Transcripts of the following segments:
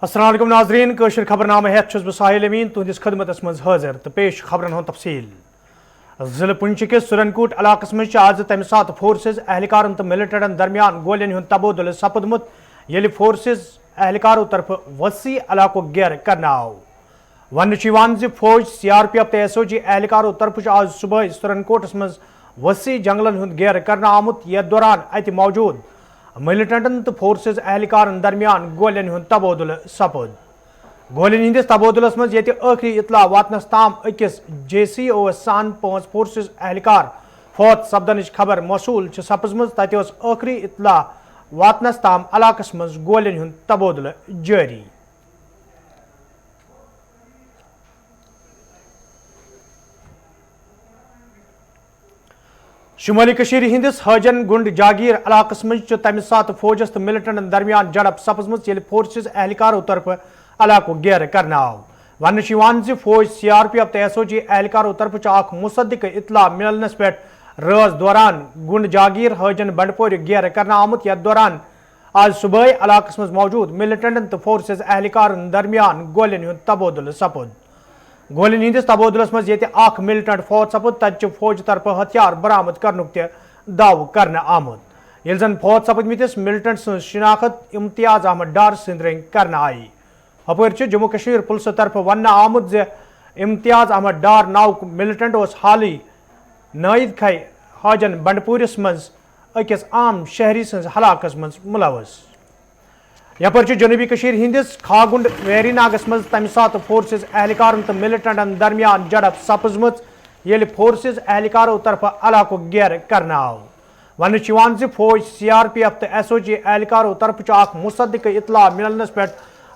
अस्सलाम वालेकुम नाजरीन कशर खबरनामा हेत छुस बह साहिल अमीन तुहदिस खदमतस मज हाजिर तो पेश खबरन हुंद तफसील। जिले पुंछ के सुरनकूट इलाकस मज आज तमि सात फोर्सेज एहलकारन तो मिलिटेंटन दरमियान गोलियन हुंद तबादुल सपदमुत येलि फोर्सेज एहलकारों तरफ वसी इलाको घेर करना आव। वन फौज CRPF तो SOG एहलकारों तरफ आज सुबह सुरनकोटस मज वसी जंगलन हुंद घेर करना आमुत। यथ दौरान अत मौजूद मिलिटेंटन तो फोर्सेज एहलकारन दरमियान गोलियन हुंद तबादुल सपद। गोलियन हिंदिस तबादुलस मज ये आखिरी इतला वातनस ताम अकिस JCO सान 5 फोर्सेज एहलकार फौत सपदनच खबर मौसूल सपजमज तत आखिरी इतला वातनस ताम इलाकस मज गोलियन हुंद तबादुल जारी। शुमाली कशीर हिंदिस हजन गुंड जागीर इलाकस मज तमि सात फौजस तो मिलिटेंटन दरमियान झड़प सपजमज येलि फोर्सेज एहलकारों तरफ इलाको घेर करना आव। वन फौज CRPF तो SOG एहलकारों तरफ अख मुसद्दिक इतला मिलनस पे राज दौरान गुंड जागीर हजन बंडपोर घेर करना आमुत। यथ दौरान आज सुबह इलाकस मज मौजूद मिलिटेंटन तो फोर्सेज एहलकारन दरमियान गोलियन हुंद तबादुल सपद। गोलियन हिंदिस तबादुलस मज ये अख मिलिटेंट फौत सपद तत फौज तरफ हथियार बरामद करनुक दाव कर आमुत। ये जन फौत सपदमिस मिलिटेंट सज शिनाखत इम्तियाज अहमद डार सद रंग कर आई। अपर जम्मू कश्मीर पुलिस तरफ वन आमुत जे इम्तियाज अहमद डार नाव मिलिटेंट हाल नायद खै हाजन बंडपूरिस मज अकिस आम शहरी सज हलाकस मज मुलवस। यपर जनूबी कशीर हिंदिस खागुंड वेरीनागस मज तमि सात फोर्सेज एहलकारन तो मिलिटेंटन दरमियान झड़प सपजमत येलि फोर्सेज एहलकारों तरफ इलाको घेर करना आव। वन फौज CRPF तो SOG एहलकारों तरफ अख मुसद्दिक इतला मिलनस पे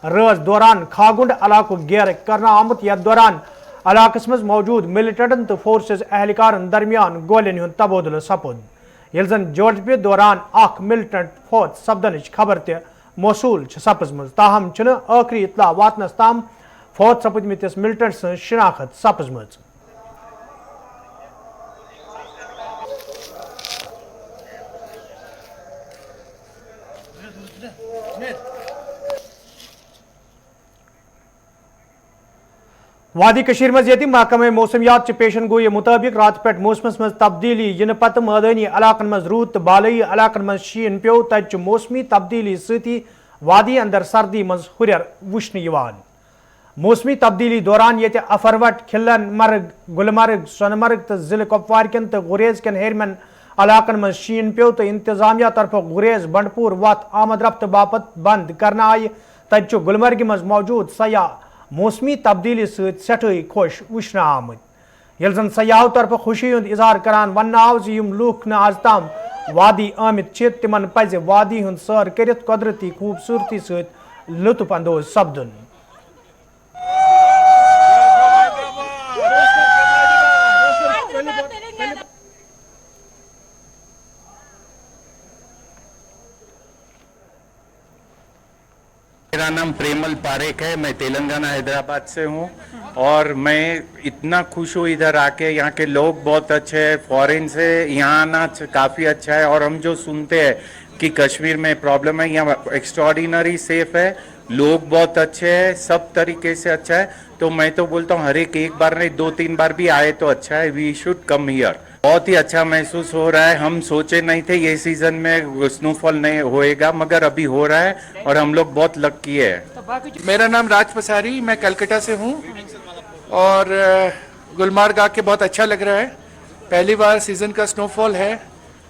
राज दौरान खागुंड इलाको घेर करना आमुत। यथ दौरान इलाकस मज मौजूद मिलिटेंटन तो फोर्सेज एहलकारन दरमियान गोलियन हुंद तबादुल सपद। ये जन झड़प दौरान अख मिलिटेंट फौत सपदनच खबर मौसूल सपजमज ताहम आखिरी इतला वातनस ताम फौत सपदमिस मिलिटेंट सज शिनाखत सपजमज। वादी कशीर मज ये महकमे मौसमियात पेशन गोई मुताबिक रात पे मौसमस मज तब्दीली इन पत मैदानी इलाकन मज रूद तो बालई इलाकन मज शीन पे तत मौसमी तब्दीली सती वादी अंदर सर्दी मज हुरर वुश्न यवान। मौसमी तब्दीली दौरान ये अफरवट खिलन मर्ग गुलमर्ग सोनमर्ग तो जिले कुपवार कन तो गुरेज कन हेरमन इलाकन मज शीन पे तो इंतजामिया तरफ गुरेज बंडपुर वत आमद रफ्त बापत बंद करना आई। तत गुलमर्ग मज मौजूद सयाह मौसमी तब्दीली सठई खुश वुश्न आमुत। ये जन सयाहों तरफ खुशी हुंद इजहार करान वन आव लूख न आज ताम वादी आमित तिमन पज वादी हुंद सैर करित कुदरती खूबसूरती सत लुत्फ अंदोज सपदुन। मेरा नाम प्रेमल पारेख है, मैं तेलंगाना हैदराबाद से हूँ और मैं इतना खुश हूँ इधर आके। यहाँ के लोग बहुत अच्छे हैं, फॉरेन से यहाँ आना काफ़ी अच्छा है। और हम जो सुनते हैं कि कश्मीर में प्रॉब्लम है, यहाँ एक्स्ट्रॉर्डिनरी सेफ है, लोग बहुत अच्छे हैं, सब तरीके से अच्छा है। तो मैं तो बोलता हूँ हर एक बार नहीं 2-3 बार भी आए तो अच्छा है। We should come here. बहुत ही अच्छा महसूस हो रहा है। हम सोचे नहीं थे ये सीजन में स्नोफॉल नहीं होएगा, मगर अभी हो रहा है और हम लोग बहुत लकी है। मेरा नाम राज पसारी, मैं कलकत्ता से हूँ और गुलमर्ग आके बहुत अच्छा लग रहा है। पहली बार सीजन का स्नोफॉल है,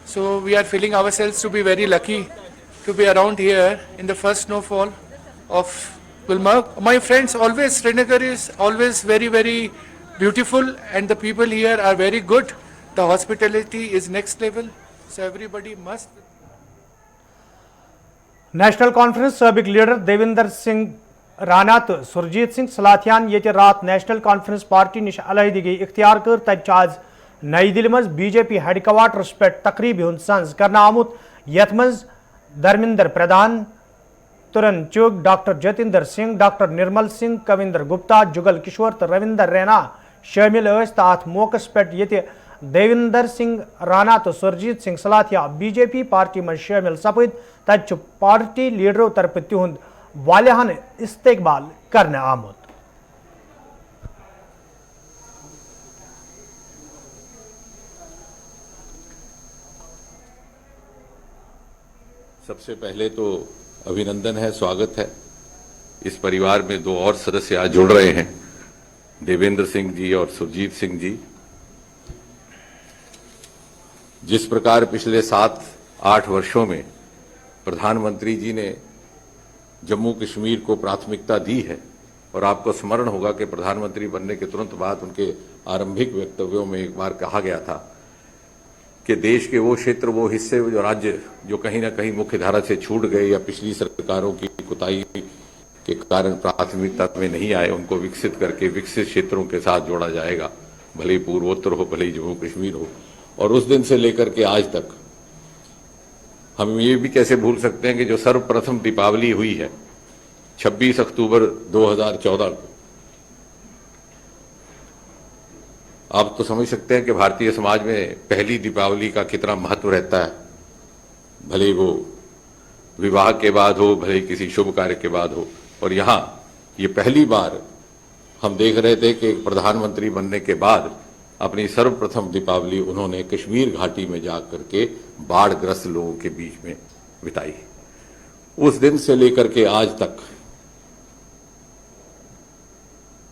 so we are feeling ourselves to be very lucky to be around here in the first snowfall of Gulmarg. My friends, always Srinagar is always very beautiful and the people here are very good. The hospitality is next level, so everybody must. National conference सबक leader Devinder Singh Rana तो सुरजीत सिंह सलाथियान ये रात national conference party निश अलहदगी इख्तियार कर तत आज नई दिल्ली मज BJP हेडक्वार्टर्स पे तकरीब हुंद संज करना आमुत। यथ मज धर्मेंद्र प्रधान तुरन चुग डॉक्टर जतिंदर सिंह डॉक्टर निर्मल सिंह कविंदर गुप्ता जुगल किशोर तो रविंदर रैना शामिल अत मौकस पे ये देविंदर सिंह राना तो सुरजीत सिंह सलाथिया BJP पार्टी में शामिल सपद तत पार्टी लीडरों तरफ तिहुंद वालियान इस्तकबाल करने आमुत। सबसे पहले तो अभिनंदन है, स्वागत है। इस परिवार में दो और सदस्य आज जुड़ रहे हैं, देवेंद्र सिंह जी और सुरजीत सिंह जी। जिस प्रकार पिछले 7-8 वर्षों में प्रधानमंत्री जी ने जम्मू कश्मीर को प्राथमिकता दी है, और आपको स्मरण होगा कि प्रधानमंत्री बनने के तुरंत बाद उनके आरंभिक वक्तव्यों में एक बार कहा गया था कि देश के वो क्षेत्र, वो हिस्से, जो राज्य जो कहीं ना कहीं मुख्य धारा से छूट गए या पिछली सरकारों की कुताही के कारण प्राथमिकता में नहीं आए, उनको विकसित करके विकसित क्षेत्रों के साथ जोड़ा जाएगा, भले ही पूर्वोत्तर हो, भले ही जम्मू कश्मीर हो। और उस दिन से लेकर के आज तक हम ये भी कैसे भूल सकते हैं कि जो सर्वप्रथम दीपावली हुई है 26 अक्टूबर 2014 को, आप तो समझ सकते हैं कि भारतीय समाज में पहली दीपावली का कितना महत्व रहता है, भले वो विवाह के बाद हो, भले किसी शुभ कार्य के बाद हो। और यहाँ ये पहली बार हम देख रहे थे कि प्रधानमंत्री बनने के बाद अपनी सर्वप्रथम दीपावली उन्होंने कश्मीर घाटी में जाकर के बाढ़ग्रस्त लोगों के बीच में बिताई। उस दिन से लेकर के आज तक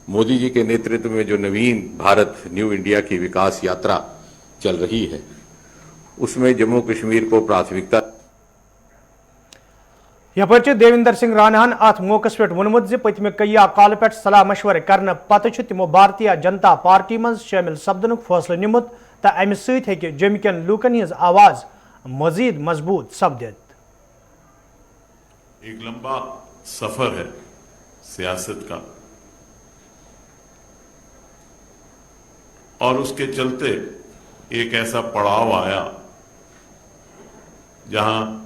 मोदी जी के नेतृत्व में जो नवीन भारत, न्यू इंडिया की विकास यात्रा चल रही है, उसमें जम्मू कश्मीर को प्राथमिकता। यपर देवेंद्र सिंह रानाहन अत मौकस पे वोनमुत पत्मे कई काल पे सलाह मशवर करने पत तिमो भारतीय जनता पार्टी मज शामिल सपदन फैसला निमुत तो अमि सत्य जम्मू कन लूकन हज आवाज मजीद मजबूत सपदित। एक लंबा सफर है सियासत का, और उसके चलते एक ऐसा पड़ाव आया जहां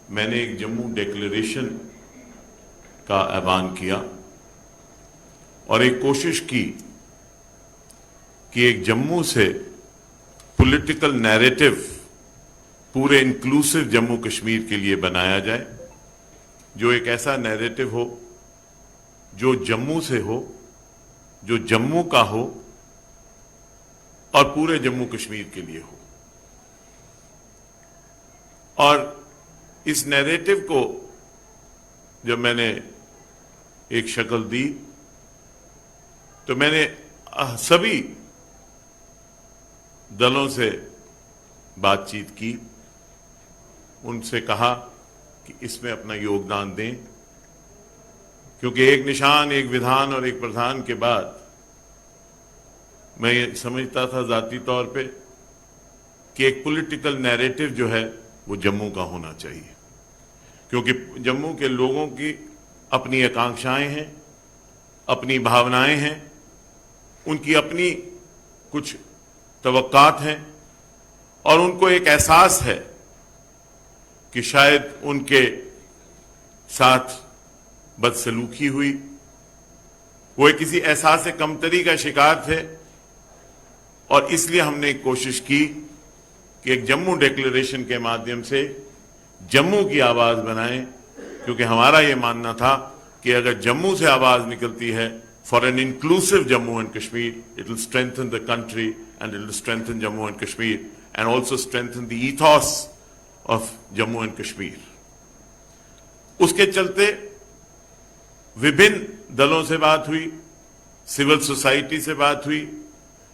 मैंने एक जम्मू डिक्लेरेशन का ऐलान किया और एक कोशिश की कि एक जम्मू से पॉलिटिकल नैरेटिव पूरे इंक्लूसिव जम्मू कश्मीर के लिए बनाया जाए, जो एक ऐसा नैरेटिव हो जो जम्मू से हो, जो जम्मू का हो और पूरे जम्मू कश्मीर के लिए हो। और इस नैरेटिव को जब मैंने एक शक्ल दी तो मैंने सभी दलों से बातचीत की, उनसे कहा कि इसमें अपना योगदान दें, क्योंकि एक निशान, एक विधान और एक प्रधान के बाद मैं ये समझता था जाती तौर पे कि एक पॉलिटिकल नैरेटिव जो है वो जम्मू का होना चाहिए, क्योंकि जम्मू के लोगों की अपनी आकांक्षाएं हैं, अपनी भावनाएं हैं, उनकी अपनी कुछ तवक्कात हैं, और उनको एक एहसास है कि शायद उनके साथ बदसलूकी हुई, वो किसी एहसास से कमतरी का शिकार थे। और इसलिए हमने एक कोशिश की कि एक जम्मू डिक्लेरेशन के माध्यम से जम्मू की आवाज बनाएं, क्योंकि हमारा यह मानना था कि अगर जम्मू से आवाज निकलती है for an inclusive Jammu and Kashmir, it will strengthen the country and it will strengthen Jammu and Kashmir and also strengthen the ईथॉस of Jammu and Kashmir. उसके चलते विभिन्न दलों से बात हुई, सिविल सोसाइटी से बात हुई,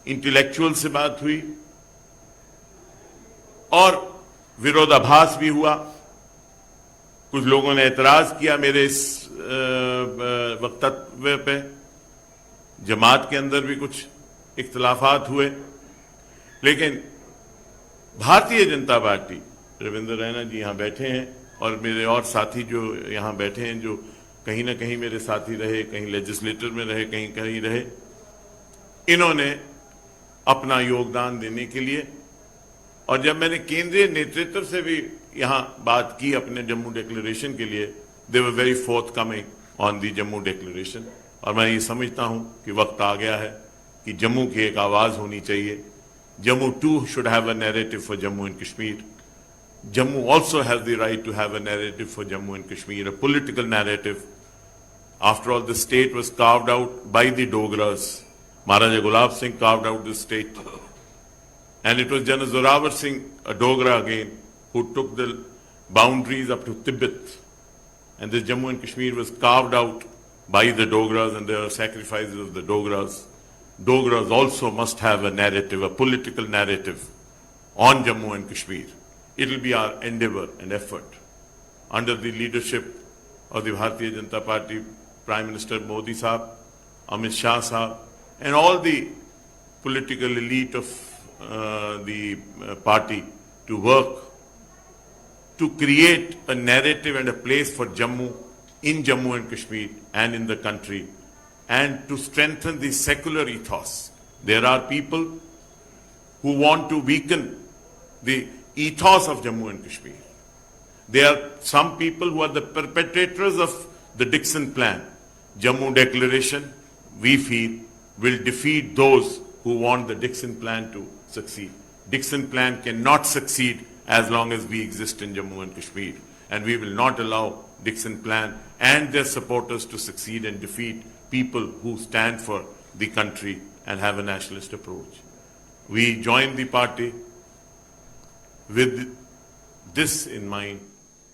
इंटेलेक्चुअल से बात हुई, और विरोधाभास भी हुआ। कुछ लोगों ने एतराज किया मेरे इस वक्तव्य पे, जमात के अंदर भी कुछ इख्तिलाफात हुए, लेकिन भारतीय जनता पार्टी, रविंद्र रैना जी यहाँ बैठे हैं और मेरे और साथी जो यहाँ बैठे हैं, जो कहीं ना कहीं मेरे साथी रहे, कहीं लेजिस्लेटर में रहे, कहीं कहीं रहे, इन्होंने अपना योगदान देने के लिए, और जब मैंने केंद्रीय नेतृत्व से भी यहाँ बात की अपने जम्मू डिक्लेरेशन के लिए, they were very forthcoming on the Jammu declaration. और मैं ये समझता हूँ कि वक्त आ गया है कि जम्मू की एक आवाज़ होनी चाहिए। Jammu too should have a narrative for Jammu and Kashmir. Jammu also has the right to have a narrative for Jammu and Kashmir, a political narrative After all, the state was carved out by the Dogras. Maharaja Gulab Singh carved out the state. And it was General Zorawar Singh, a Dogra again, who took the boundaries up to Tibet. And this Jammu and Kashmir was carved out by the Dogras, and there are sacrifices of the Dogras. Dogras also must have a narrative, a political narrative on Jammu and Kashmir. It will be our endeavor and effort under the leadership of the Bharatiya Janata Party, Prime Minister Modi Sahab, Amit Shah Sahab, and all the political elite of the party to work to create a narrative and a place for Jammu, in Jammu and Kashmir and in the country, and to strengthen the secular ethos. There are people who want to weaken the ethos of Jammu and Kashmir. There are some people who are the perpetrators of the Dixon Plan. Jammu Declaration, we feel, will defeat those who want the Dixon Plan to succeed. Dixon Plan cannot succeed as long as we exist in Jammu and Kashmir. And we will not allow Dixon Plan and their supporters to succeed and defeat people who stand for the country and have a nationalist approach. We joined the party with this in mind,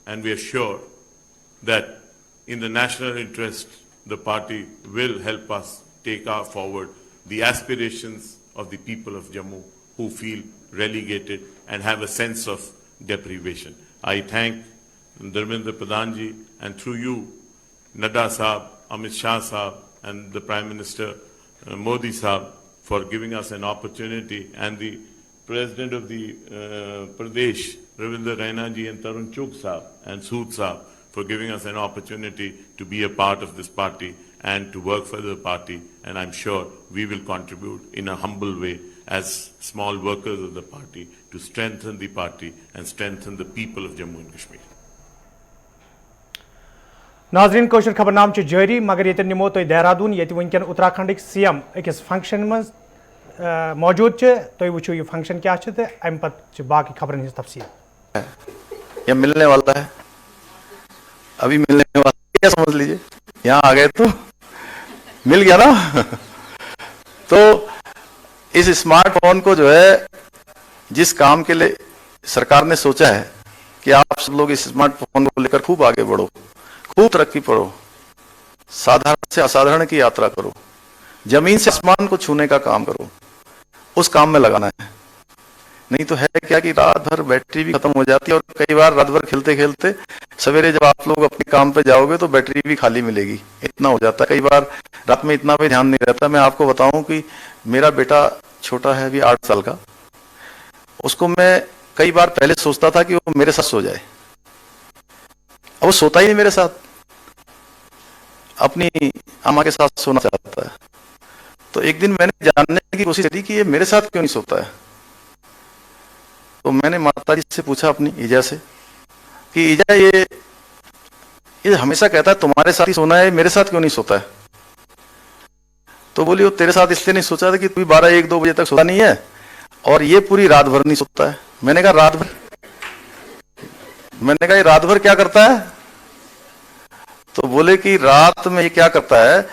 and we are sure that in the national interest, the party will help us take forward the aspirations of the people of Jammu who feel relegated and have a sense of deprivation. I thank Dharmendra Pradhan ji, and through you, Nadda Sahab, Amit Shah Sahab, and the Prime Minister Modi Sahab for giving us an opportunity, and the President of the Pradesh, Ravindra Raina ji, and Tarun Chugh Sahab, and Sood Sahab for giving us an opportunity to be a part of this party and to work for the party. And I'm sure we will contribute in a humble way as small workers of the party to strengthen the party and strengthen the people of Jammu and Kashmir. नाजरीन kosher खबरनाम जारी मगर ये निमो तुम देहरादून ये वनकन Uttarakhand CM अकिस function मज मौजूद तुम वो यह फंक्शन क्या अम पे बाकी खबरन हज तफसील यह मिलने वाला है, अभी मिलने वाला है, क्या समझ लीजिए यहाँ आ गए तो मिल गया ना। तो इस स्मार्टफोन को जो है जिस काम के लिए सरकार ने सोचा है कि आप सब लोग इस स्मार्टफोन को लेकर खूब आगे बढ़ो, खूब तरक्की करो, साधारण से असाधारण की यात्रा करो, जमीन से आसमान को छूने का काम करो, उस काम में लगाना है। नहीं तो है क्या कि रात भर बैटरी भी खत्म हो जाती है, और कई बार रात भर खेलते खेलते सवेरे जब आप लोग अपने काम पे जाओगे तो बैटरी भी खाली मिलेगी, इतना हो जाता है। कई बार रात में इतना भी ध्यान नहीं रहता। मैं आपको बताऊं कि मेरा बेटा छोटा है, अभी 8 साल का, उसको मैं कई बार पहले सोचता था कि वो मेरे साथ सो जाए, अब वो सोता ही नहीं मेरे साथ, अपनी अम्मा के साथ सोना चाहता है। तो एक दिन मैंने जानने की कोशिश की कि ये मेरे साथ क्यों नहीं सोता है। तो मैंने माता जी से पूछा अपनी ईजा से कि ईजा ये हमेशा कहता है तुम्हारे साथ ही सोना है, मेरे साथ क्यों नहीं सोता है। तो बोली वो तेरे साथ इसलिए नहीं सोचा था कि तू 12-1-2 बजे तक सोता नहीं है और ये पूरी रात भर नहीं सोता है। मैंने कहा रात भर, मैंने कहा ये रात भर क्या करता है। तो बोले कि रात में ये क्या करता है,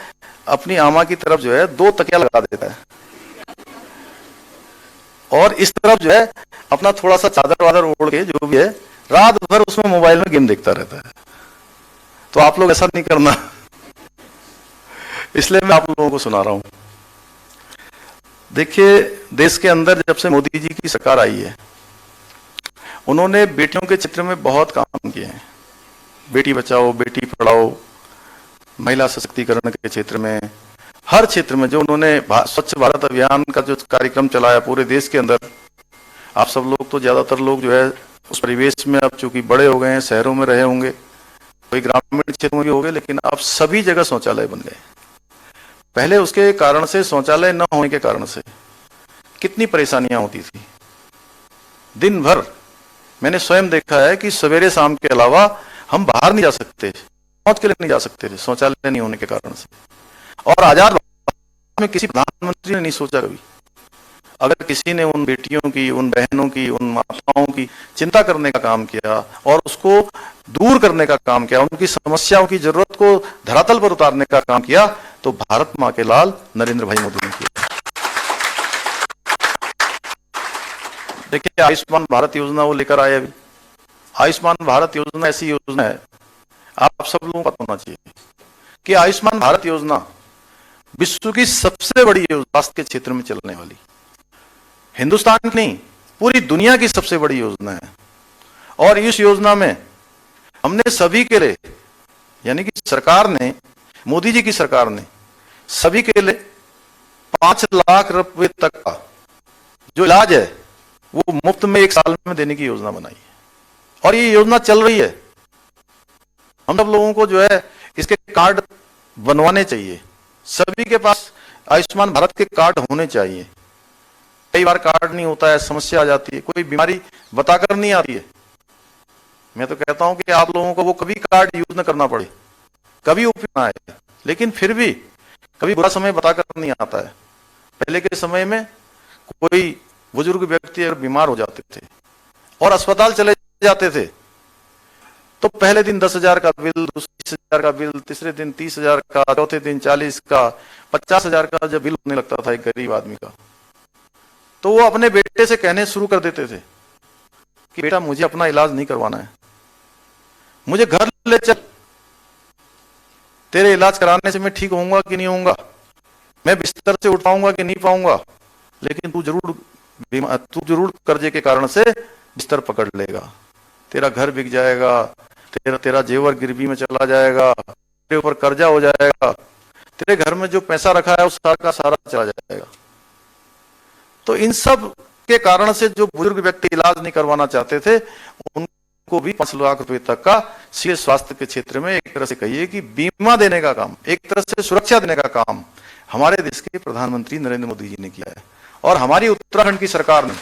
अपनी आमा की तरफ जो है 2 तकिया लगा देता है और इस तरफ जो है अपना थोड़ा सा चादर वादर ओढ़ के जो भी है रात भर उसमें मोबाइल में गेम देखता रहता है। तो आप लोग ऐसा नहीं करना, इसलिए मैं आप लोगों को सुना रहा हूं। देखिए, देश के अंदर जब से मोदी जी की सरकार आई है, उन्होंने बेटियों के क्षेत्र में बहुत काम किए हैं। बेटी बचाओ, बेटी पढ़ाओ, महिला सशक्तिकरण के क्षेत्र में, हर क्षेत्र में जो उन्होंने स्वच्छ भारत अभियान का जो कार्यक्रम चलाया पूरे देश के अंदर। आप सब लोग तो ज्यादातर लोग जो है उस परिवेश में अब चूंकि बड़े हो गए हैं, शहरों में रहे होंगे, कोई ग्रामीण क्षेत्रों में भी हो गए, लेकिन अब सभी जगह शौचालय बन गए। पहले उसके कारण से, शौचालय न होने के कारण से कितनी परेशानियां होती थी। दिन भर मैंने स्वयं देखा है कि सवेरे शाम के अलावा हम बाहर नहीं जा सकते, मौत के लिए नहीं जा सकते थे, शौचालय नहीं होने के कारण से। और आजाद में किसी प्रधानमंत्री ने नहीं सोचा कभी, अगर किसी ने उन बेटियों की, उन बहनों की, उन माताओं की चिंता करने का काम किया और उसको दूर करने का काम किया, उनकी समस्याओं की जरूरत को धरातल पर उतारने का काम किया, तो भारत मां के लाल नरेंद्र भाई मोदी ने किया। देखिए, आयुष्मान भारत योजना वो लेकर आए अभी। आयुष्मान भारत योजना ऐसी योजना है, आप सब लोगों को पता होना चाहिए कि आयुष्मान भारत योजना विश्व की सबसे बड़ी योजना स्वास्थ्य के क्षेत्र में चलने वाली, हिंदुस्तान की नहीं पूरी दुनिया की सबसे बड़ी योजना है। और इस योजना में हमने सभी के लिए, यानी कि सरकार ने, मोदी जी की सरकार ने सभी के लिए 5 लाख रुपए तक का जो इलाज है वो मुफ्त में 1 साल में देने की योजना बनाई है। और ये योजना चल रही है। हम सब लोगों को जो है इसके कार्ड बनवाने चाहिए, सभी के पास आयुष्मान भारत के कार्ड होने चाहिए। कई बार कार्ड नहीं होता है, समस्या आ जाती है, कोई बीमारी बताकर नहीं आती है। मैं तो कहता हूं कि आप लोगों को वो कभी कार्ड यूज न करना पड़े, कभी उपयोग ना आए, लेकिन फिर भी कभी बुरा समय बताकर नहीं आता है। पहले के समय में कोई बुजुर्ग व्यक्ति अगर बीमार हो जाते थे और अस्पताल चले जाते थे तो पहले दिन 10,000 का बिल, दूसरे 20,000 का बिल, तीसरे दिन 30,000 का, चौथे दिन 40 का, 50,000 का जब बिल होने लगता था एक गरीब आदमी का, तो वो अपने बेटे से कहने शुरू कर देते थे कि बेटा मुझे अपना इलाज नहीं करवाना है, मुझे घर ले चल, तेरे इलाज कराने से मैं ठीक होऊंगा कि नहीं होऊंगा, मैं बिस्तर से उठ पाऊंगा कि नहीं पाऊंगा, लेकिन तू जरूर कर्जे के कारण से बिस्तर पकड़ लेगा, तेरा घर बिक जाएगा, तेरा जेवर गिरवी में चला जाएगा, तेरे ऊपर कर्जा हो जाएगा, तेरे घर में जो पैसा रखा है उस सारा का सारा चला जाएगा। तो इन सब के कारण से जो बुजुर्ग व्यक्ति इलाज नहीं करवाना चाहते थे उनको भी 5 लाख रुपए तक का सीधे स्वास्थ्य के क्षेत्र में एक तरह से कहिए कि बीमा देने का काम, एक तरह से सुरक्षा देने का काम हमारे देश के प्रधानमंत्री नरेंद्र मोदी जी ने किया है। और हमारी उत्तराखंड की सरकार ने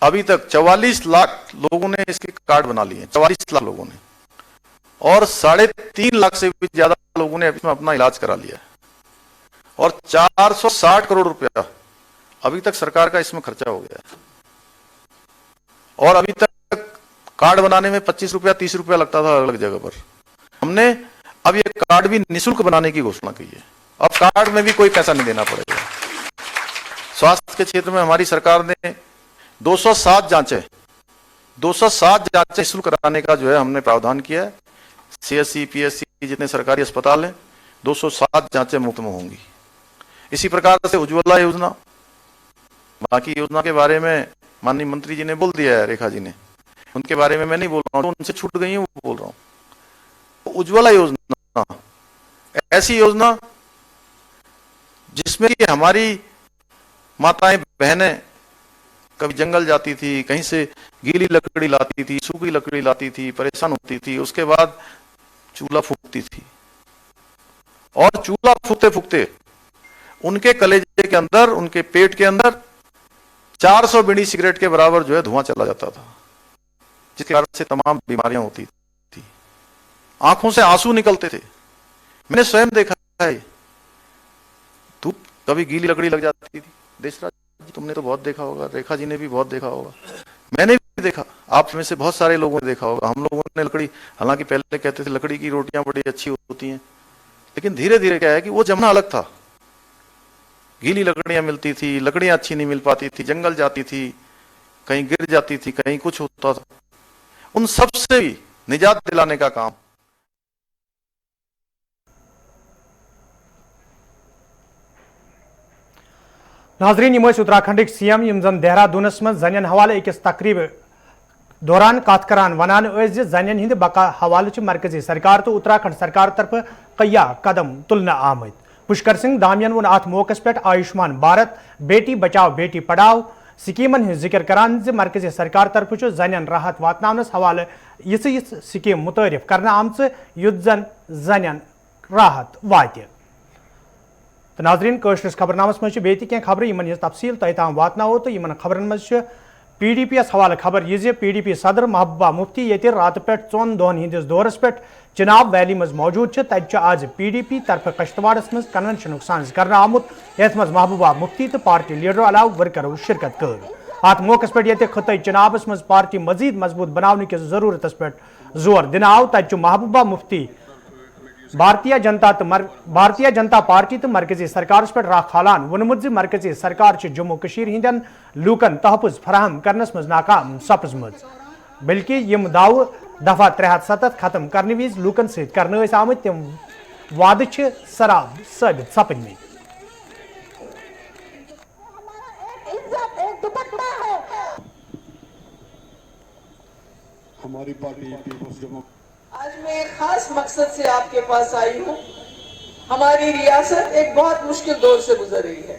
अभी तक 44 लाख लोगों ने इसके कार्ड बना लिए, 44 लाख लोगों ने, और 3.5 लाख से भी ज्यादा लोगों ने इसमें अपना इलाज करा लिया है। और 460 करोड़ रुपया अभी तक सरकार का इसमें खर्चा हो गया है। और अभी तक कार्ड बनाने में 25 रुपया 30 रुपया लगता था अलग जगह पर। हमने अब ये कार्ड भी निःशुल्क बनाने की घोषणा की है। अब कार्ड में भी कोई पैसा नहीं देना पड़ेगा। स्वास्थ्य के क्षेत्र में हमारी सरकार ने 207 जांचें निःशुल्क कराने का जो है हमने प्रावधान किया है। CSC, PSC जितने सरकारी अस्पताल हैं 207 जांचें मुफ्त में होंगी। इसी प्रकार से उज्ज्वला योजना, बाकी योजना के बारे में माननीय मंत्री जी ने बोल दिया है, रेखा जी ने, उनके बारे में मैं नहीं बोल रहा हूँ, उनसे छूट गई है वो बोल रहा हूँ। उज्ज्वला योजना ऐसी योजना जिसमें कि हमारी माताएं बहनें कभी जंगल जाती थी, कहीं से गीली लकड़ी लाती थी, सूखी लकड़ी लाती थी, परेशान होती थी, उसके बाद चूल्हा फूकती थी, और चूल्हा फूकते फूकते उनके कलेजे के अंदर, उनके पेट के अंदर 400 बीड़ी सिगरेट के बराबर जो है धुआं चला जाता था, जिसके कारण से तमाम बीमारियां होती थी, आंखों से आंसू निकलते थे। मैंने स्वयं देखा है। धूप कभी गीली लकड़ी लग जाती थी, देशराज जी तुमने तो बहुत देखा होगा, रेखा जी ने भी बहुत देखा होगा, मैंने भी देखा, आप में से बहुत सारे लोगों ने देखा होगा। हम लोगों ने लकड़ी, हालांकि पहले कहते थे लकड़ी की रोटियां बड़ी अच्छी होती हैं, लेकिन धीरे धीरे क्या है कि वो जमाना अलग था। गीली लकड़ियां मिलती थी, लकड़ियां अच्छी नहीं मिल पाती थी, जंगल जाती थी, कहीं गिर जाती थी, कहीं कुछ होता था। उन सब से भी निजात दिलाने का काम नाजरीन यम उत्तराखंड CM यम जन देहरादूनस में जन हवाले अकिस तकरीब दौरान कत करान वनान जन हिंद बका हवाले मरकजी सरकार तो उत्तराखंड सरकार तरफ कया कदम तुलना आमद। पुष्कर सिंह दामियन वोन अत मौके पे आयुष्मान भारत, बेटी बचाओ बेटी पढ़ाओ स्कीमन हज जिक्र करान मरकजी सरकार तरफ जन राहत वातनावनस हवाले यिस स्कीम मुतारिफ करना आमच युद्ध जन जन राहत वात। नाजरीन कशरिस खबरनामस मज बे कह खबर इन तफसील तह ताम वातनावो तो इन खबरन मज PDP हवाले खबर यह PDP सदर महबूबा मुफ्ती ये रात पे 4 दोहन हंदिस दौरस पे चिनाब वैली मज मौजूद तत आज PDP तरफ कश्तवाड़स मज कन्वेंशन साज कर आमुत यथ मज महबूबा मुफ्ती तो पार्टी लीडरों अलाव वर्करों शिरकत कर अत मौके पे ये खत चिनाबस मज पार्टी मजीद मजबूत बनाने की जरूरत पे जोर दिन आव तत महबूबा मुफ्ती भारतीय जनता पार्टी तो मरकजी सरकार पे राख खालान वोनमुत मरकजी सरकार जम्मू कशीर हिंदन लूकन तहफ़ुज़ फराहम करनस मज नाकाम सपजमज बल्कि यम दाव दफा 370 खत्म करने विज लूकन सत करने आमत तम वाद सराब साबित सपदमत। हमारी पार्टी आज मैं एक खास मकसद से आपके पास आई हूँ। हमारी रियासत एक बहुत मुश्किल दौर से गुजर रही है।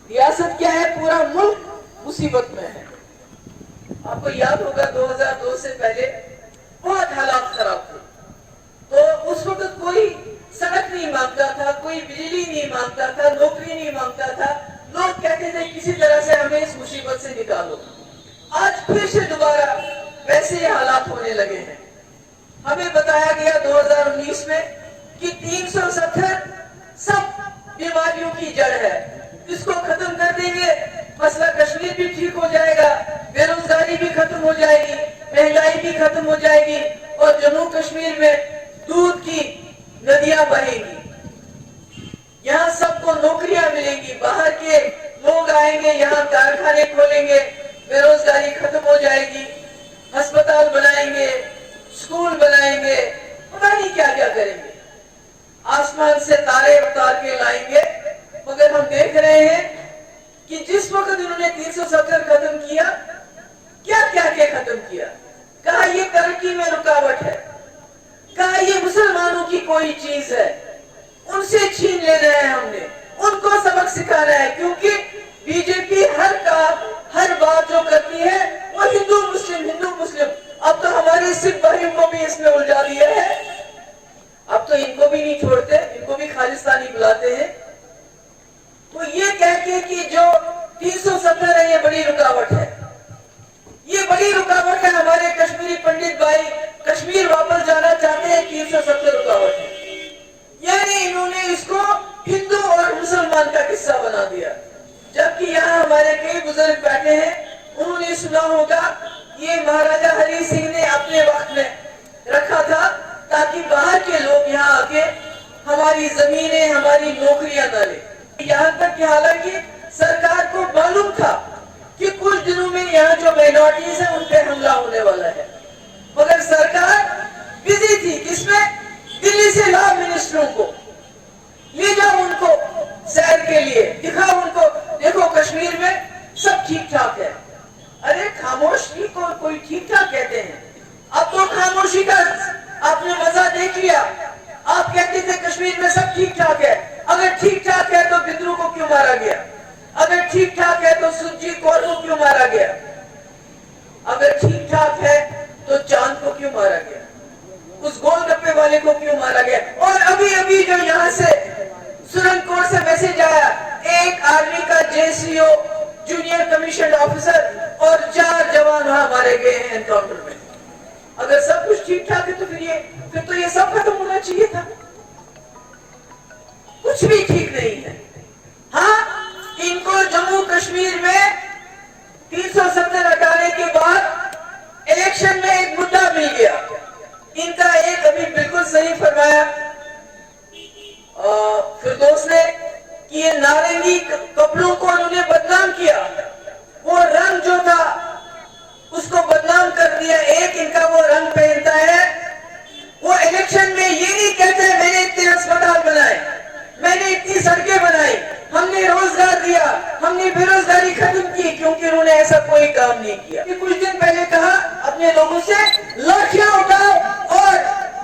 रियासत क्या है, पूरा मुल्क मुसीबत में है। आपको याद होगा 2002 से पहले बहुत हालात खराब थे, तो उस वक्त कोई सड़क नहीं मांगता था, कोई बिजली नहीं मांगता था, नौकरी नहीं मांगता था। लोग कहते थे किसी तरह से हमें इस मुसीबत से निकालो। आज फिर से दोबारा वैसे ही हालात होने लगे हैं। हमें बताया गया 2019 में कि 370 सब बीमारियों की जड़ है, इसको खत्म कर देंगे, मसला कश्मीर भी ठीक हो जाएगा, बेरोजगारी भी खत्म हो जाएगी, महंगाई भी खत्म हो जाएगी और जम्मू कश्मीर में दूध की नदियां बहेंगी। यहाँ सबको नौकरियां मिलेंगी, बाहर के लोग आएंगे, यहाँ कारखाने खोलेंगे, बेरोजगारी खत्म हो जाएगी, अस्पताल बनाएंगे, स्कूल बनाएंगे, पता नहीं क्या क्या करेंगे, आसमान से तारे उतार के लाएंगे। मगर हम देख रहे हैं कि जिस वक्त उन्होंने 370 खत्म किया, क्या क्या क्या खत्म किया। कहा ये तरक्की में रुकावट है, कहा ये मुसलमानों की कोई चीज है, उनसे छीन लेना है, हमने उनको सबक सिखाना है। क्योंकि बीजेपी हर बात जो करती है वो हिंदू मुस्लिम। अब तो हमारे सिख भाइयों को भी इसमें उलझा दिया है। अब तो इनको भी नहीं छोड़ते, इनको भी खालिस्तानी बुलाते हैं। तो ये कहते कि जो 370 है ये बड़ी रुकावट है, ये बड़ी रुकावट है। हमारे कश्मीरी पंडित भाई कश्मीर वापस जाना चाहते हैं, 370 रुकावट है। यानी इन्होंने इसको हिंदू और मुसलमान का किस्सा बना दिया। जबकि यहाँ हमारे कई बुजुर्ग बैठे हैं, उन्होंने सुना होगा ये महाराजा हरि सिंह ने अपने वक्त में रखा था ताकि बाहर के लोग यहाँ आके हमारी जमीनें, हमारी नौकरियां न ले। यहाँ तक कि हालांकि सरकार को मालूम था कि कुछ दिनों में यहाँ जो माइनॉरिटीज है उन पर हमला होने वाला है, मगर सरकार बिजी थी। किसमें? दिल्ली से लाओ मिनिस्टरों को, ले जाओ उनको सैर के लिए, दिखाओ उनको, देखो कश्मीर में सब ठीक ठाक है। अरे खामोशी को कोई ठीक ठाक कहते हैं? अब तो खामोशी का आपने मजा देख लिया। आप कहते थे कश्मीर में सब ठीक ठाक है। अगर ठीक ठाक है तो बिंद्रू को क्यों मारा गया? अगर ठीक ठाक है तो सुरजीत कौर को क्यों मारा गया? अगर ठीक ठाक है तो चांद को क्यों मारा गया? उस गोलगप्पे वाले को क्यों मारा गया? और अभी अभी जो यहाँ से सुरंग कोर्ट से मैसेज आया, एक आर्मी का JCO जूनियर कमीशन ऑफिसर और 4 जवान वहां मारे गए हैं एनकाउंटर में। अगर सब कुछ ठीक ठाक है तो फिर तो ये सब खत्म होना चाहिए था। कुछ भी ठीक नहीं है। हाँ, इनको जम्मू कश्मीर में 370 हटाने के बाद इलेक्शन में एक मुद्दा मिल गया। इनका एक अभी बिल्कुल सही फरमाया फिरदौस ने कि ये नारंगी कपड़ों को उन्होंने बदनाम किया, वो रंग जो था उसको बदनाम कर दिया। एक इनका वो रंग पहनता है, वो इलेक्शन में ये नहीं कहते मैंने इतने अस्पताल बनाए, मैंने इतनी सड़कें बनाई, हमने रोजगार दिया, हमने बेरोजगारी खत्म की, क्योंकि उन्होंने ऐसा कोई काम नहीं किया। कि कुछ दिन पहले कहा अपने लोगों से लाठियां उठाओ और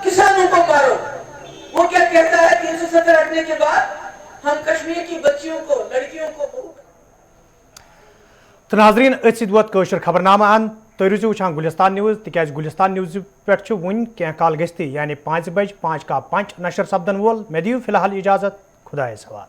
किसानों को मारो। वो क्या कहता है 370 हटने के बाद हम कश्मीर की बच्चियों को, लड़कियों को। तो नाजरीन वोत कशर खबरनामा अन तुम रूजू वुचान गुलिस्तान न्यूज़ तिकाज गुलिस्तान न्यूज़ पे वन क्या काल गस्ती यानी 5 बज 5 का 5 नशर सपदन वोल। मे दियो फिलहाल इजाजत, खुदा सवाल।